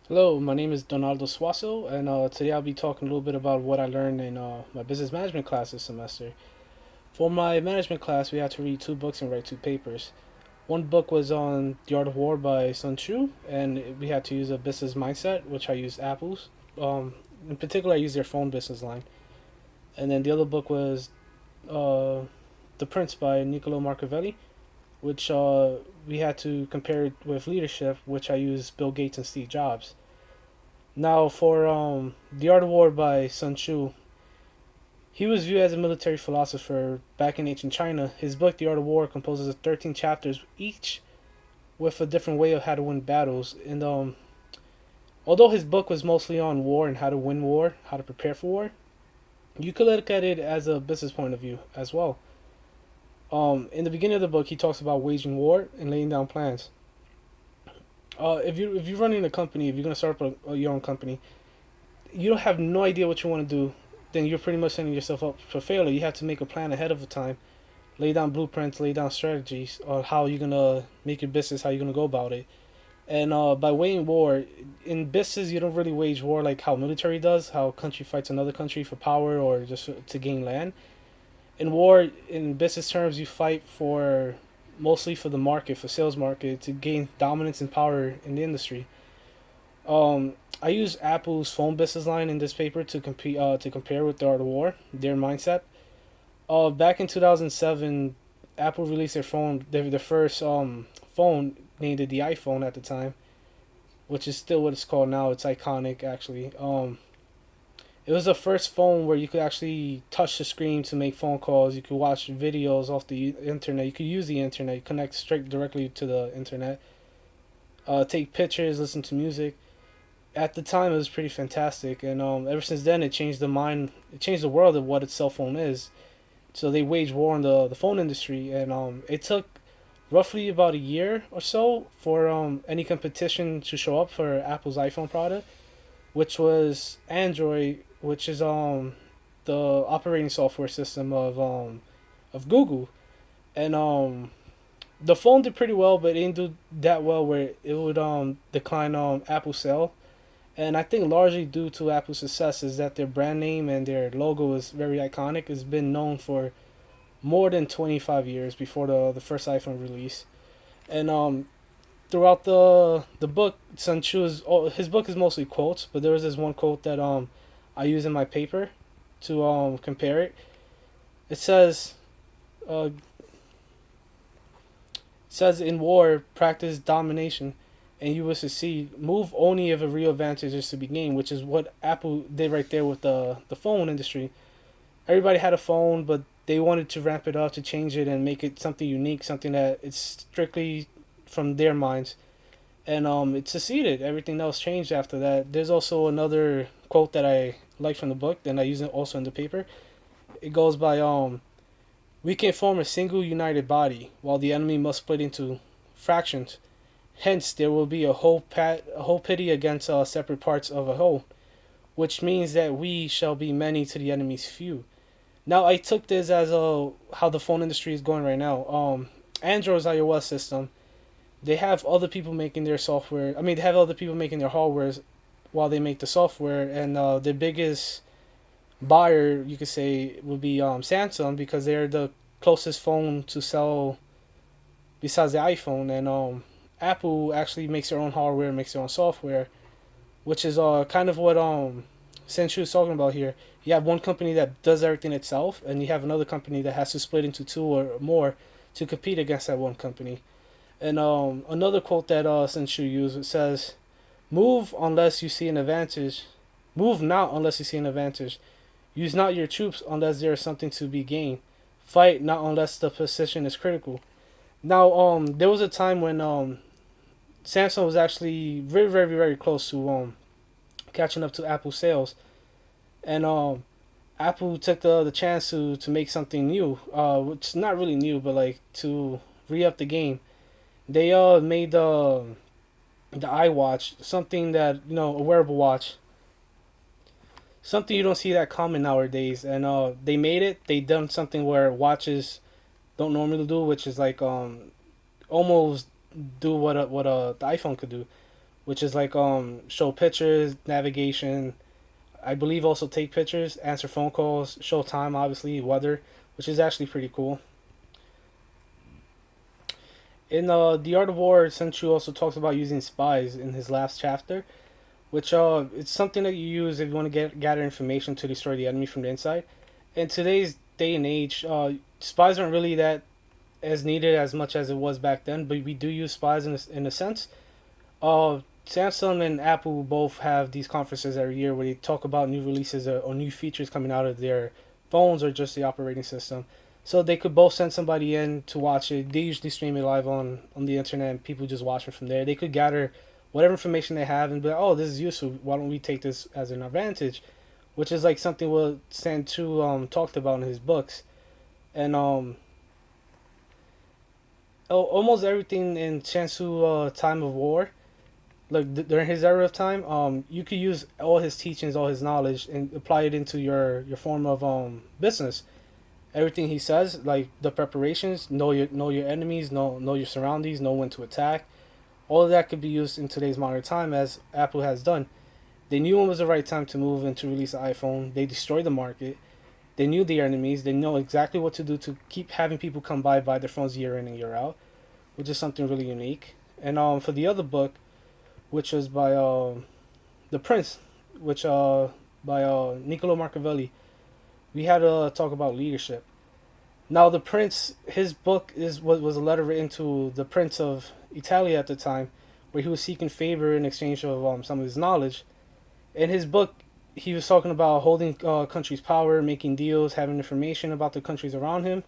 Hello, my name is Donaldo Suazo, and today I'll be talking a little bit about what I learned in my business management class this semester. For my management class, we had to read two books and write two papers. One book was on The Art of War by Sun Tzu, and we had to use a business mindset, which I used Apple's. In particular, I used their phone business line. And then the other book was uh, The Prince by Niccolo Machiavelli, which we had to compare it with leadership, which I used Bill Gates and Steve Jobs. Now, for The Art of War by Sun Tzu, he was viewed as a military philosopher back in ancient China. His book, The Art of War, composes of 13 chapters, each with a different way of how to win battles. And although his book was mostly on war and how to win war, how to prepare for war, you could look at it as a business point of view as well. In the beginning of the book, he talks about waging war and laying down plans. If you're running a company, if you're gonna start up your own company, you don't have no idea what you want to do, then you're pretty much setting yourself up for failure. You have to make a plan ahead of the time, lay down blueprints, lay down strategies on how you're gonna make your business, how you're gonna go about it. And by waging war, in business, you don't really wage war like how military does, how a country fights another country for power or just to gain land. In war, in business terms, you fight for mostly for the market, for sales market, to gain dominance and power in the industry. I use Apple's phone business line in this paper to compare with the Art of War, their mindset. Back in 2007, Apple released their first phone named it the iPhone at the time, which is still what it's called now. It's iconic actually. It was the first phone where you could actually touch the screen to make phone calls. You could watch videos off the internet. You could use the internet, connect straight directly to the internet, take pictures, listen to music. At the time, it was pretty fantastic, and ever since then, it changed the world of what a cell phone is. So they waged war on the phone industry, and it took roughly about a year or so for any competition to show up for Apple's iPhone product, which was Android, which is the operating software system of Google, and the phone did pretty well, but it didn't do that well where it would decline Apple sale. And I think largely due to Apple's success is that their brand name and their logo is very iconic. It's been known for more than 25 years before the first iPhone release. And throughout the book, Sun Tzu his book is mostly quotes, but there was this one quote that I use in my paper to compare it. It uh, says in war, practice domination, and you will succeed. Move only if a real advantage is to be gained, which is what Apple did right there with the phone industry. Everybody had a phone, but they wanted to ramp it up, to change it, and make it something unique, something that it's strictly from their minds. And it succeeded. Everything else changed after that. There's also another quote that I like from the book, and I use it also in the paper. It goes by we can form a single united body, while the enemy must split into fractions. Hence, there will be a whole pity against separate parts of a whole, which means that we shall be many to the enemy's few. Now, I took this as how the phone industry is going right now. Android's iOS system, they have other people making their software. I mean, they have other people making their hardwares while they make the software, and the biggest buyer you could say would be Samsung because they're the closest phone to sell besides the iPhone, and Apple actually makes their own hardware, makes their own software, which is kind of what Senshu is talking about here. You have one company that does everything itself, and you have another company that has to split into two or more to compete against that one company. And another quote that Senshu used, it says, "Move unless you see an advantage. Move not unless you see an advantage. Use not your troops unless there is something to be gained. Fight not unless the position is critical." Now, there was a time when Samsung was actually very, very, very close to catching up to Apple sales, and Apple took the chance to make something new, which is not really new, but like to re up the game. They made the iWatch something that a wearable watch, something you don't see that common nowadays, and they made it. They done something where watches don't normally do, which is like almost do what the iPhone could do. which is like show pictures, navigation. I believe also take pictures, answer phone calls, show time, obviously weather, which is actually pretty cool. In The Art of War, Sun Tzu also talks about using spies in his last chapter, which it's something that you use if you want to gather information to destroy the enemy from the inside. In today's day and age, spies aren't really that as needed as much as it was back then, but we do use spies in a sense. Samsung and Apple both have these conferences every year where they talk about new releases or new features coming out of their phones or just the operating system. So they could both send somebody in to watch it. They usually stream it live on the internet and people just watch it from there. They could gather whatever information they have and be like, oh, this is useful. Why don't we take this as an advantage? Which is like something what Santu talked about in his books. And almost everything in Chansu Time of War, like during his era of time, you could use all his teachings, all his knowledge, and apply it into your form of business. Everything he says, like the preparations, know your enemies, know your surroundings, know when to attack. All of that could be used in today's modern time, as Apple has done. They knew when was the right time to move and to release the iPhone. They destroyed the market. They knew their enemies. They know exactly what to do to keep having people come buy their phones year in and year out, which is something really unique. And for the other book, which was by The Prince, which by Niccolo Machiavelli, we had to talk about leadership. Now, The Prince, his book was a letter written to the Prince of Italy at the time, where he was seeking favor in exchange of some of his knowledge. In his book, he was talking about holding countries' power, making deals, having information about the countries around him,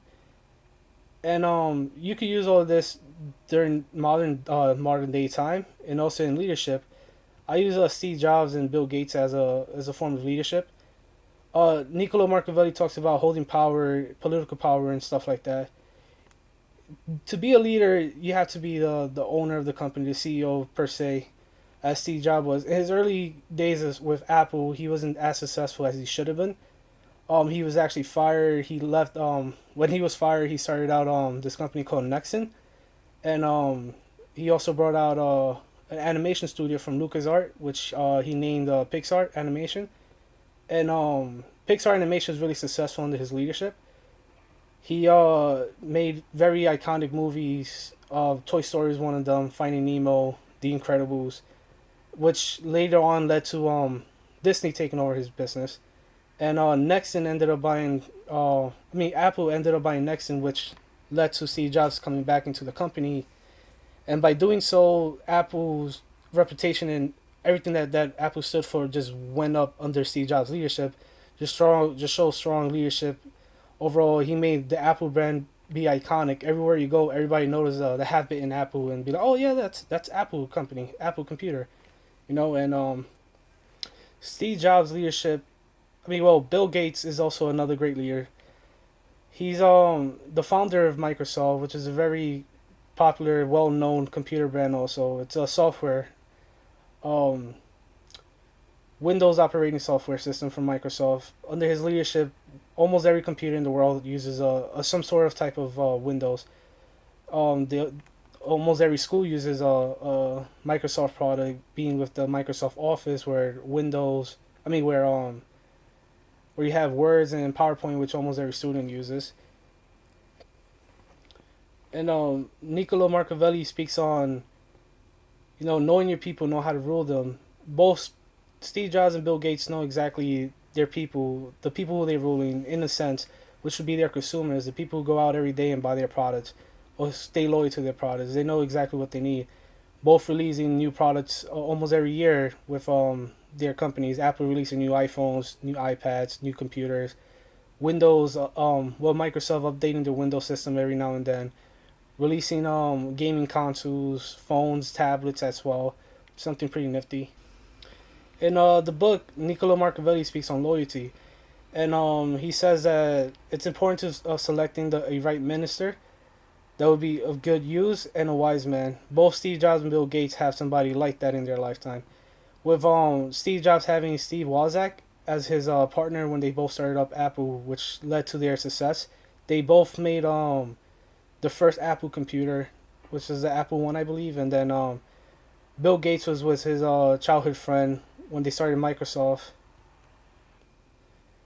and you could use all of this during modern day time, and also in leadership. I use Steve Jobs and Bill Gates as a form of leadership. Niccolo Machiavelli talks about holding power, political power, and stuff like that. To be a leader, you have to be the owner of the company, the CEO per se, as Steve Jobs was. In his early days with Apple, he wasn't as successful as he should have been. He was actually fired. He left. When he was fired, he started out this company called Nexon, and he also brought out an animation studio from LucasArts, which he named Pixar Animation. And Pixar Animation was really successful under his leadership. He made very iconic movies. Toy Story is one of them. Finding Nemo, The Incredibles, which later on led to Disney taking over his business. And Nexon ended up buying. Apple ended up buying Nexon, which led to Steve Jobs coming back into the company. And by doing so, Apple's reputation and everything that Apple stood for just went up under Steve Jobs' leadership. Just shows strong leadership. Overall, he made the Apple brand be iconic. Everywhere you go, everybody notices the habit in Apple and be like, "Oh yeah, that's Apple company, Apple computer," And Steve Jobs' leadership. Bill Gates is also another great leader. He's the founder of Microsoft, which is a very popular, well-known computer brand. Also, it's a software um, Windows operating software system from Microsoft. Under his leadership, almost every computer in the world uses a some sort of type of Windows. The Almost every school uses a Microsoft product, being with the Microsoft Office, where Windows. Where you have Words and PowerPoint, which almost every student uses. And Niccolo Machiavelli speaks on knowing your people, know how to rule them. Both Steve Jobs and Bill Gates know exactly their people, the people who they're ruling, in a sense, which would be their consumers, the people who go out every day and buy their products or stay loyal to their products. They know exactly what they need. Both releasing new products almost every year with their companies. Apple releasing new iPhones, new iPads, new computers. Windows, Microsoft updating their Windows system every now and then. Releasing gaming consoles, phones, tablets as well. Something pretty nifty. In the book, Niccolo Machiavelli speaks on loyalty, and he says that it's important to selecting a right minister that would be of good use and a wise man. Both Steve Jobs and Bill Gates have somebody like that in their lifetime. With Steve Jobs having Steve Wozniak as his partner when they both started up Apple, which led to their success. They both made the first Apple computer, which is the Apple One, I believe, and then Bill Gates was his childhood friend when they started Microsoft.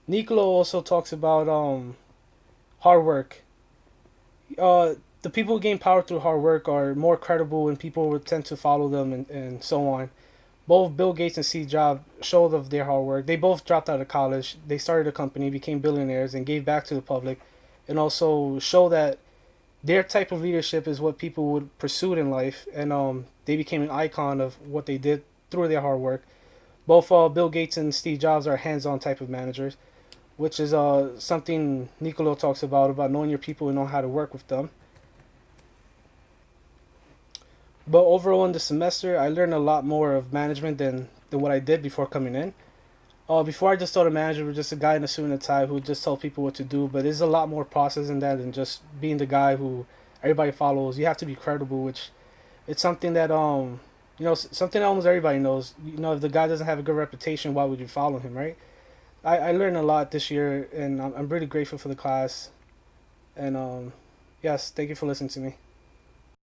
Niccolo also talks about hard work. The people who gain power through hard work are more credible and people would tend to follow them and so on. Both Bill Gates and Steve Jobs showed of their hard work. They both dropped out of college. They started a company, became billionaires, and gave back to the public, and also show that their type of leadership is what people would pursue in life. And they became an icon of what they did through their hard work. Both Bill Gates and Steve Jobs are hands-on type of managers, which is something Niccolo talks about knowing your people and know how to work with them. But overall in the semester, I learned a lot more of management than what I did before coming in. Before I just thought a manager was just a guy in a suit and a tie who would just tell people what to do. But there's a lot more process in that than just being the guy who everybody follows. You have to be credible, which it's something that something almost everybody knows. If the guy doesn't have a good reputation, why would you follow him, right? I learned a lot this year, and I'm really grateful for the class. And yes, thank you for listening to me.